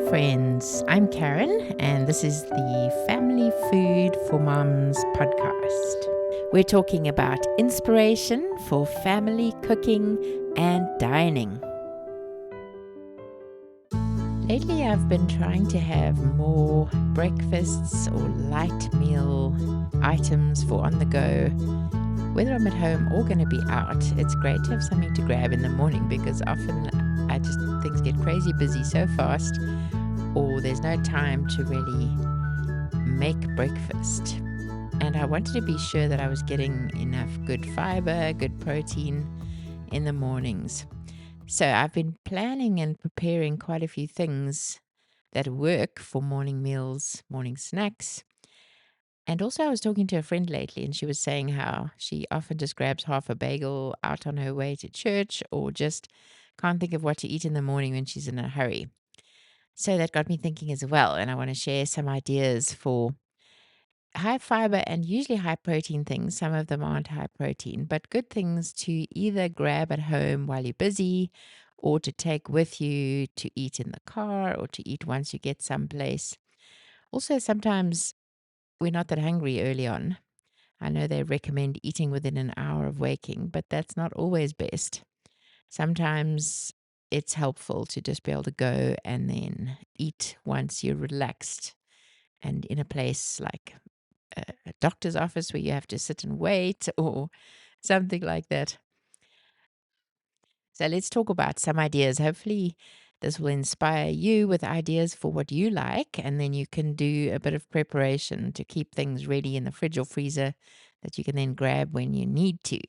friends. I'm Karen, and this is the Family Food for Moms podcast. We're talking about inspiration for family cooking and dining. Lately, I've been trying to have more breakfasts or light meal items for on the go. Whether I'm at home or going to be out, it's great to have something to grab in the morning because often things get crazy busy so fast, or there's no time to really make breakfast. And I wanted to be sure that I was getting enough good fiber, good protein in the mornings. So I've been planning and preparing quite a few things that work for morning meals, morning snacks. And also, I was talking to a friend lately, and she was saying how she often just grabs half a bagel out on her way to church, or just can't think of what to eat in the morning when she's in a hurry. So that got me thinking as well. And I want to share some ideas for high fiber and usually high protein things. Some of them aren't high protein, but good things to either grab at home while you're busy, or to take with you to eat in the car, or to eat once you get someplace. Also, sometimes we're not that hungry early on. I know they recommend eating within an hour of waking, but that's not always best. Sometimes it's helpful to just be able to go and then eat once you're relaxed and in a place like a doctor's office where you have to sit and wait or something like that. So let's talk about some ideas. Hopefully, this will inspire you with ideas for what you like, and then you can do a bit of preparation to keep things ready in the fridge or freezer that you can then grab when you need to.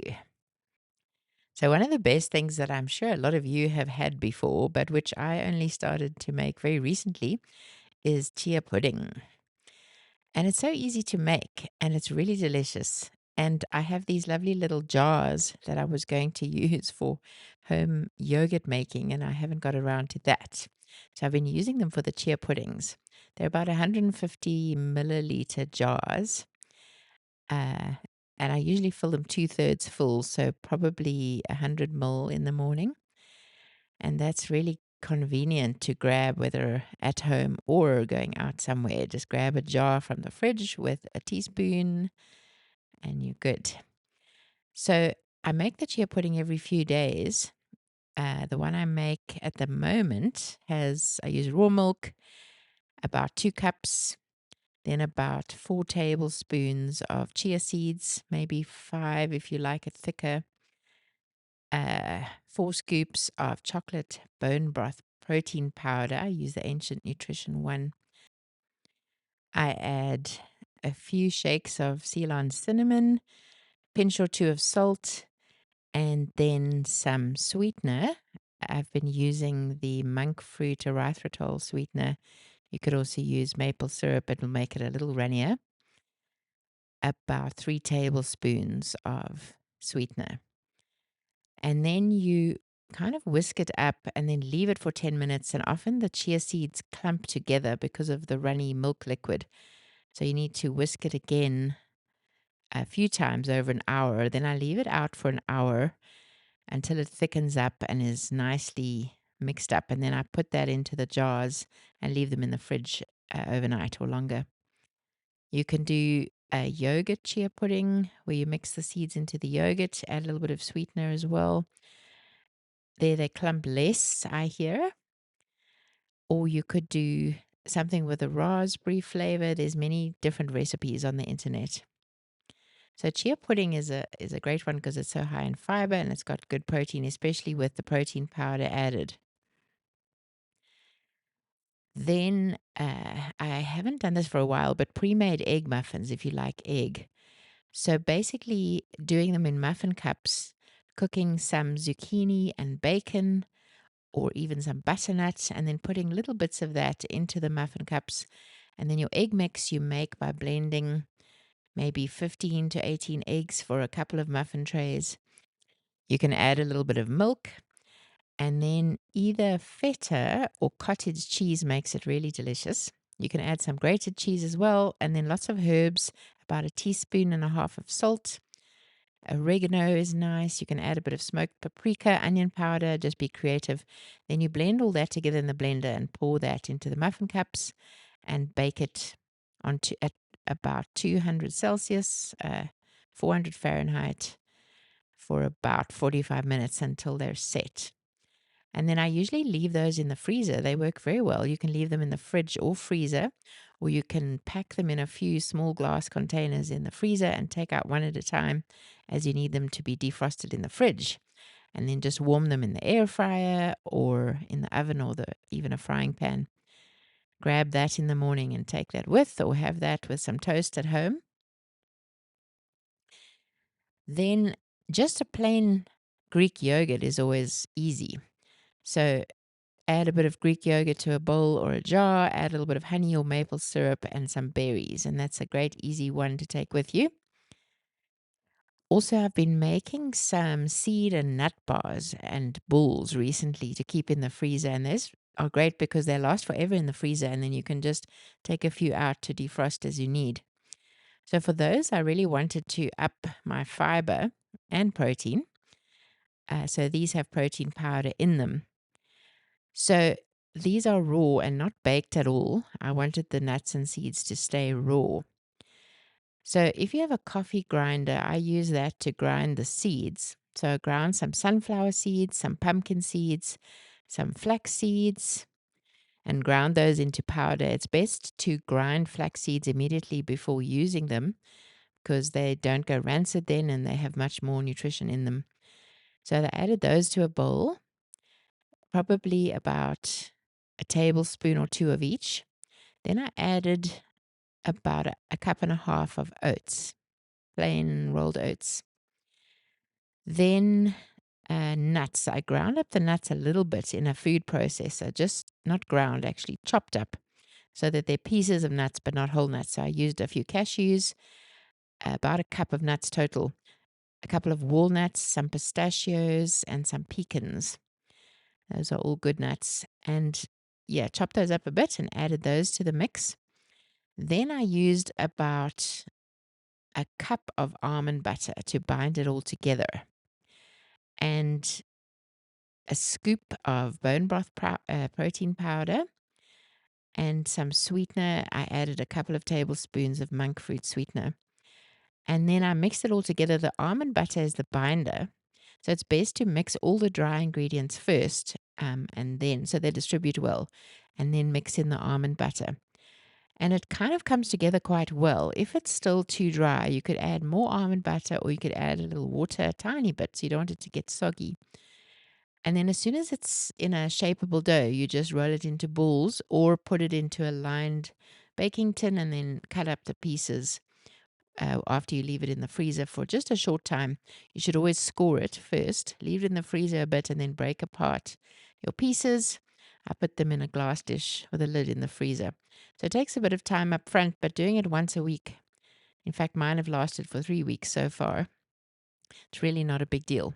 So, one of the best things that I'm sure a lot of you have had before, but which I only started to make very recently, is chia pudding. And it's so easy to make, and it's really delicious. And I have these lovely little jars that I was going to use for home yogurt making, and I haven't got around to that. So I've been using them for the chia puddings. They're about 150 milliliter jars, uh, and I usually fill them 2/3 full, so probably 100 ml in the morning. And that's really convenient to grab, whether at home or going out somewhere. Just grab a jar from the fridge with a teaspoon and you're good. So I make the chia pudding every few days. The one I make at the moment I use raw milk, about 2 cups, then about 4 tablespoons of chia seeds, maybe 5 if you like it thicker, 4 scoops of chocolate bone broth protein powder. I use the Ancient Nutrition one. I add a few shakes of Ceylon cinnamon, pinch or two of salt, and then some sweetener. I've been using the monk fruit erythritol sweetener. You could also use maple syrup, it'll make it a little runnier. About 3 tablespoons of sweetener. And then you kind of whisk it up and then leave it for 10 minutes. And often the chia seeds clump together because of the runny milk liquid. So you need to whisk it again a few times over an hour. Then I leave it out for an hour until it thickens up and is nicely mixed up. And then I put that into the jars and leave them in the fridge overnight or longer. You can do a yogurt chia pudding where you mix the seeds into the yogurt, add a little bit of sweetener as well. They clump less, I hear. Or you could do something with a raspberry flavor. There's many different recipes on the internet. So chia pudding is a great one because it's so high in fiber and it's got good protein, especially with the protein powder added. Then I haven't done this for a while, but pre-made egg muffins, if you like egg. So basically doing them in muffin cups, cooking some zucchini and bacon, or even some butternut, and then putting little bits of that into the muffin cups. And then your egg mix you make by blending maybe 15 to 18 eggs for a couple of muffin trays. You can add a little bit of milk, and then either feta or cottage cheese makes it really delicious. You can add some grated cheese as well, and then lots of herbs, about 1.5 teaspoons of salt, Oregano is nice. You can add a bit of smoked paprika, onion powder, just be creative. Then you blend all that together in the blender and pour that into the muffin cups and bake it at about 200 Celsius, 400 Fahrenheit for about 45 minutes until they're set. And then I usually leave those in the freezer. They work very well. You can leave them in the fridge or freezer, or you can pack them in a few small glass containers in the freezer and take out one at a time as you need them to be defrosted in the fridge. And then just warm them in the air fryer or in the oven or even a frying pan. Grab that in the morning and take that with, or have that with some toast at home. Then just a plain Greek yogurt is always easy. So add a bit of Greek yogurt to a bowl or a jar, add a little bit of honey or maple syrup and some berries. And that's a great, easy one to take with you. Also, I've been making some seed and nut bars and balls recently to keep in the freezer. And those are great because they last forever in the freezer. And then you can just take a few out to defrost as you need. So for those, I really wanted to up my fiber and protein. So these have protein powder in them. So these are raw and not baked at all. I wanted the nuts and seeds to stay raw. So if you have a coffee grinder, I use that to grind the seeds. So I ground some sunflower seeds, some pumpkin seeds, some flax seeds, and ground those into powder. It's best to grind flax seeds immediately before using them because they don't go rancid then and they have much more nutrition in them. So I added those to a bowl, probably about a tablespoon or two of each. Then I added about a cup and a half of oats, plain rolled oats. Then nuts. I ground up the nuts a little bit in a food processor, just not ground, actually chopped up, so that they're pieces of nuts but not whole nuts. So I used a few cashews, about a cup of nuts total, a couple of walnuts, some pistachios, and some pecans. Those are all good nuts. And yeah, chopped those up a bit and added those to the mix. Then I used about a cup of almond butter to bind it all together, and a scoop of bone broth protein powder, and some sweetener. I added a couple of tablespoons of monk fruit sweetener. And then I mixed it all together. The almond butter is the binder. So it's best to mix all the dry ingredients first, and then so they distribute well, and then mix in the almond butter. And it kind of comes together quite well. If it's still too dry, you could add more almond butter or you could add a little water, a tiny bit, so you don't want it to get soggy. And then as soon as it's in a shapeable dough, you just roll it into balls or put it into a lined baking tin and then cut up the pieces. After you leave it in the freezer for just a short time, you should always score it first, leave it in the freezer a bit, and then break apart your pieces. I put them in a glass dish with a lid in the freezer. So it takes a bit of time up front, but doing it once a week. In fact, mine have lasted for 3 weeks so far. It's really not a big deal.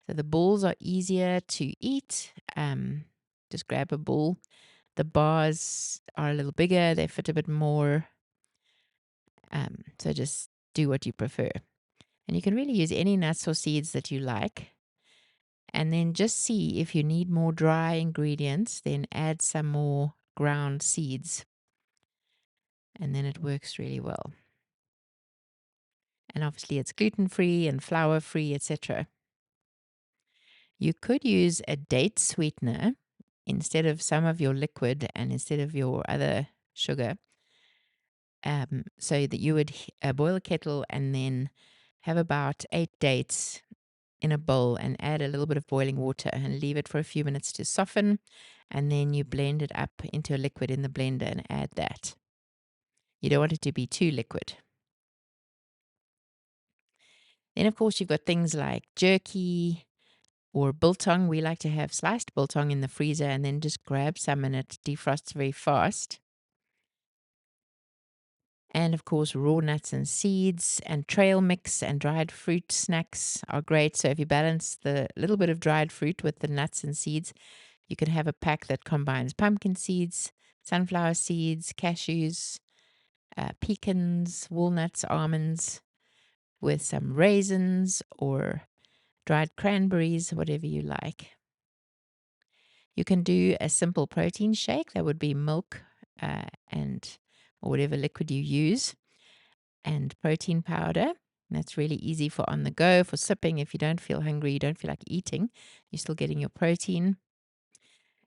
So the balls are easier to eat. Just grab a ball. The bars are a little bigger, they fit a bit more. So just do what you prefer. And you can really use any nuts or seeds that you like. And then just see if you need more dry ingredients, then add some more ground seeds. And then it works really well. And obviously it's gluten-free and flour-free, etc. You could use a date sweetener instead of some of your liquid and instead of your other sugar. So that you would boil a kettle and then have about 8 dates in a bowl and add a little bit of boiling water and leave it for a few minutes to soften. And then you blend it up into a liquid in the blender and add that. You don't want it to be too liquid. Then, of course, you've got things like jerky or biltong. We like to have sliced biltong in the freezer and then just grab some and it defrosts very fast. And of course, raw nuts and seeds and trail mix and dried fruit snacks are great. So if you balance the little bit of dried fruit with the nuts and seeds, you can have a pack that combines pumpkin seeds, sunflower seeds, cashews, pecans, walnuts, almonds, with some raisins or dried cranberries, whatever you like. You can do a simple protein shake. That would be milk and or whatever liquid you use, and protein powder. That's really easy for on the go, for sipping. If you don't feel hungry, you don't feel like eating, you're still getting your protein.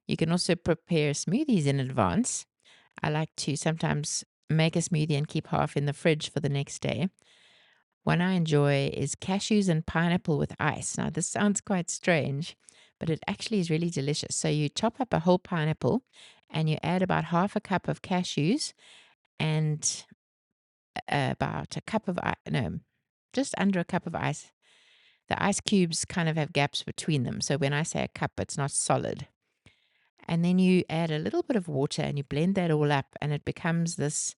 You can also prepare smoothies in advance. I like to sometimes make a smoothie and keep half in the fridge for the next day. One I enjoy is cashews and pineapple with ice. Now, this sounds quite strange, but it actually is really delicious. So, you chop up a whole pineapple and you add about half a cup of cashews and about a cup of ice, no, just under a cup of ice. The ice cubes kind of have gaps between them. So, when I say a cup, it's not solid. And then you add a little bit of water and you blend that all up, and it becomes this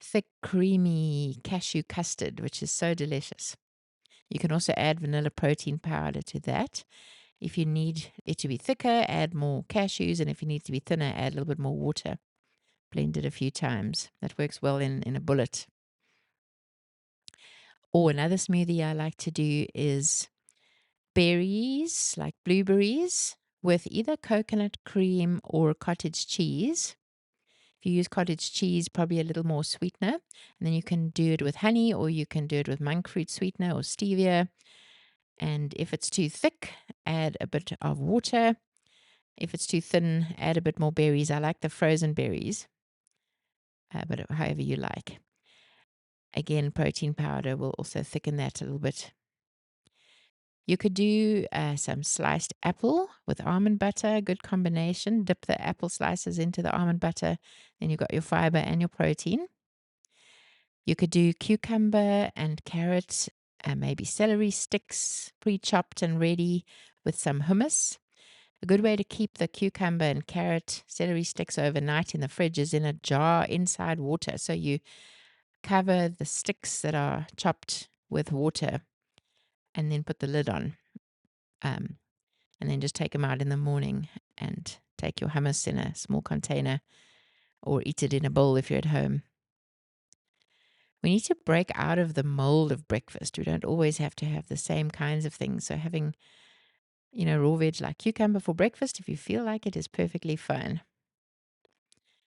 thick, creamy cashew custard, which is so delicious. You can also add vanilla protein powder to that. If you need it to be thicker, add more cashews. And if you need it to be thinner, add a little bit more water. Blend it a few times. That works well in a bullet. Or another smoothie I like to do is berries, like blueberries, with either coconut cream or cottage cheese. If you use cottage cheese, probably a little more sweetener. And then you can do it with honey, or you can do it with monk fruit sweetener or stevia. And if it's too thick, add a bit of water. If it's too thin, add a bit more berries. I like the frozen berries, but however you like. Again, protein powder will also thicken that a little bit. You could do some sliced apple with almond butter, good combination. Dip the apple slices into the almond butter, then you've got your fiber and your protein. You could do cucumber and carrot, maybe celery sticks, pre-chopped and ready with some hummus. A good way to keep the cucumber and carrot, celery sticks overnight in the fridge is in a jar inside water. So you cover the sticks that are chopped with water and then put the lid on. And then just take them out in the morning and take your hummus in a small container or eat it in a bowl if you're at home. We need to break out of the mold of breakfast. We don't always have to have the same kinds of things. So having, raw veg like cucumber for breakfast, if you feel like it, is perfectly fine.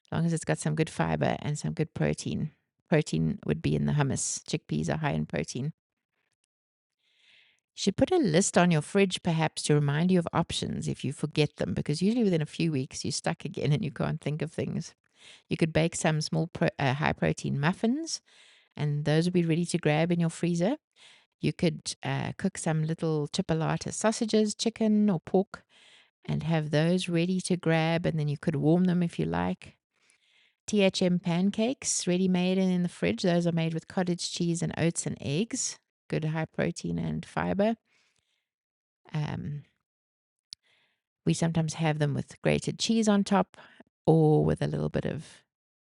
As long as it's got some good fiber and some good protein. Protein would be in the hummus. Chickpeas are high in protein. You should put a list on your fridge perhaps to remind you of options if you forget them, because usually within a few weeks you're stuck again and you can't think of things. You could bake some small high protein muffins, and those would be ready to grab in your freezer. You could cook some little chipolata sausages, chicken or pork, and have those ready to grab, and then you could warm them if you like. THM pancakes, ready made and in the fridge. Those are made with cottage cheese and oats and eggs. Good high protein and fiber. We sometimes have them with grated cheese on top or with a little bit of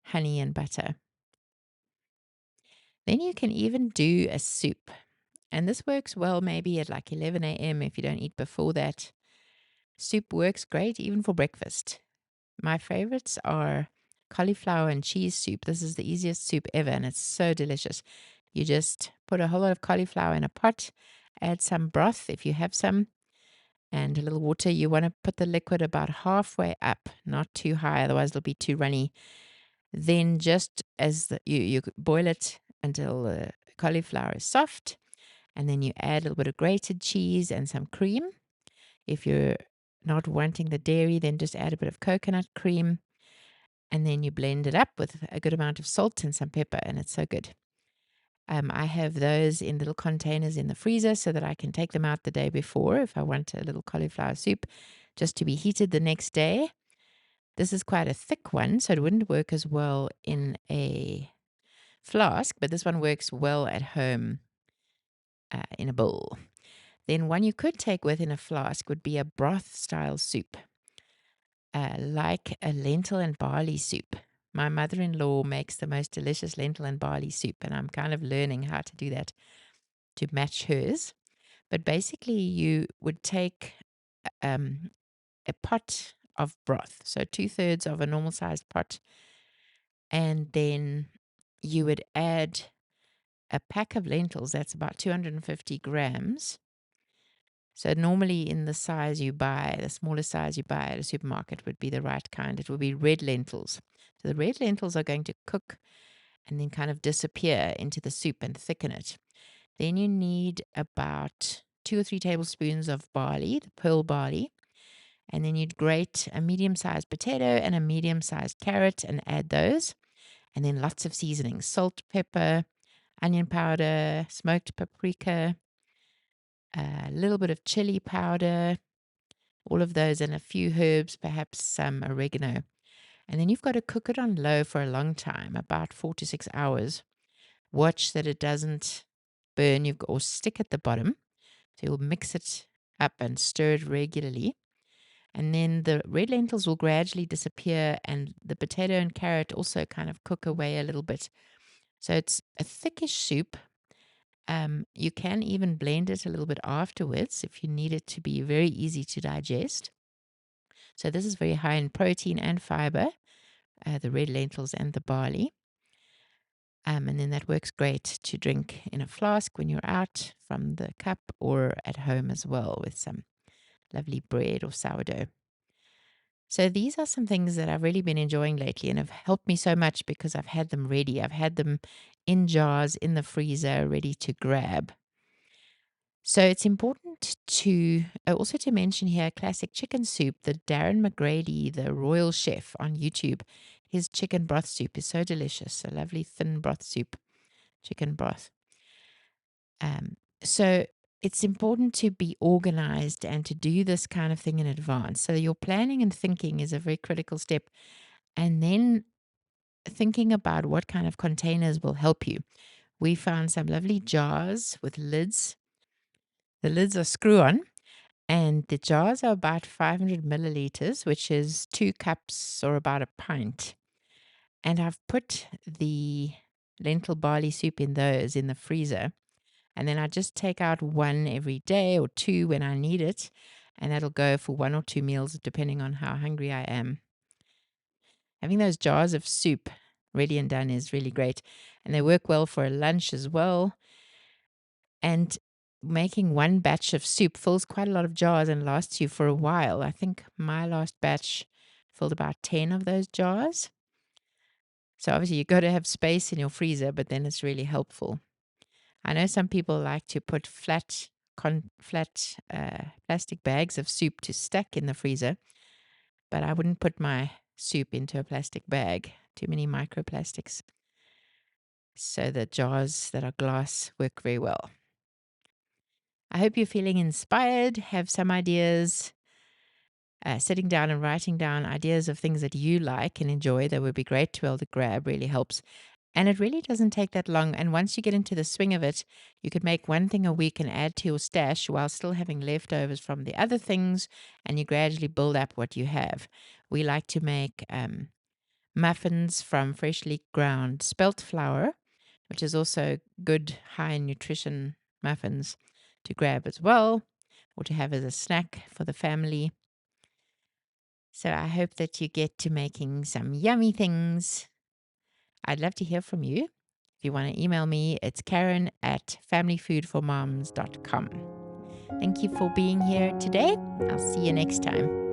honey and butter. Then you can even do a soup. And this works well maybe at like 11 a.m. if you don't eat before that. Soup works great even for breakfast. My favorites are cauliflower and cheese soup. This is the easiest soup ever, and it's so delicious. You just put a whole lot of cauliflower in a pot, add some broth if you have some, and a little water. You want to put the liquid about halfway up, not too high, otherwise it'll be too runny. Then just as you boil it until the cauliflower is soft, and then you add a little bit of grated cheese and some cream. If you're not wanting the dairy, then just add a bit of coconut cream, and then you blend it up with a good amount of salt and some pepper, and it's so good. I have those in little containers in the freezer so that I can take them out the day before if I want a little cauliflower soup, just to be heated the next day. This is quite a thick one, so it wouldn't work as well in a flask, but this one works well at home in a bowl. Then one you could take with in a flask would be a broth style soup, like a lentil and barley soup. My mother-in-law makes the most delicious lentil and barley soup, and I'm kind of learning how to do that to match hers. But basically, you would take a pot of broth, so 2/3 of a normal sized pot, and then you would add a pack of lentils, that's about 250 grams. So normally in the size you buy, the smallest size you buy at a supermarket would be the right kind. It would be red lentils. So the red lentils are going to cook and then kind of disappear into the soup and thicken it. Then you need about 2 or 3 tablespoons of barley, the pearl barley. And then you'd grate a medium-sized potato and a medium-sized carrot and add those. And then lots of seasonings: salt, pepper, onion powder, smoked paprika, a little bit of chili powder, all of those, and a few herbs, perhaps some oregano. And then you've got to cook it on low for a long time, about 4 to 6 hours. Watch that it doesn't burn or stick at the bottom. So you'll mix it up and stir it regularly. And then the red lentils will gradually disappear, and the potato and carrot also kind of cook away a little bit. So it's a thickish soup. You can even blend it a little bit afterwards if you need it to be very easy to digest. So this is very high in protein and fiber, the red lentils and the barley. And then that works great to drink in a flask when you're out from the cup, or at home as well with some lovely bread or sourdough. So these are some things that I've really been enjoying lately and have helped me so much because I've had them ready. I've had them in jars in the freezer ready to grab. So it's important to also to mention here classic chicken soup. The Darren McGrady, the royal chef on YouTube, his chicken broth soup is so delicious. A lovely thin broth soup, chicken broth. So it's important to be organized and to do this kind of thing in advance. So your planning and thinking is a very critical step. And then thinking about what kind of containers will help you. We found some lovely jars with lids. The lids are screw on, and the jars are about 500 milliliters, which is 2 cups or about a pint. And I've put the lentil barley soup in those in the freezer. And then I just take out one every day or two when I need it. And that'll go for 1 or 2 meals, depending on how hungry I am. Having those jars of soup ready and done is really great. And they work well for a lunch as well. And making one batch of soup fills quite a lot of jars and lasts you for a while. I think my last batch filled about 10 of those jars. So obviously you've got to have space in your freezer, but then it's really helpful. I know some people like to put flat plastic bags of soup to stack in the freezer, but I wouldn't put my soup into a plastic bag. Too many microplastics. So the jars that are glass work very well. I hope you're feeling inspired, have some ideas, sitting down and writing down ideas of things that you like and enjoy that would be great to be able to grab really helps. And it really doesn't take that long. And once you get into the swing of it, you could make one thing a week and add to your stash while still having leftovers from the other things. And you gradually build up what you have. We like to make muffins from freshly ground spelt flour, which is also good, high in nutrition muffins to grab as well, or to have as a snack for the family. So I hope that you get to making some yummy things. I'd love to hear from you. If you want to email me, it's Karen@familyfoodformoms.com. Thank you for being here today. I'll see you next time.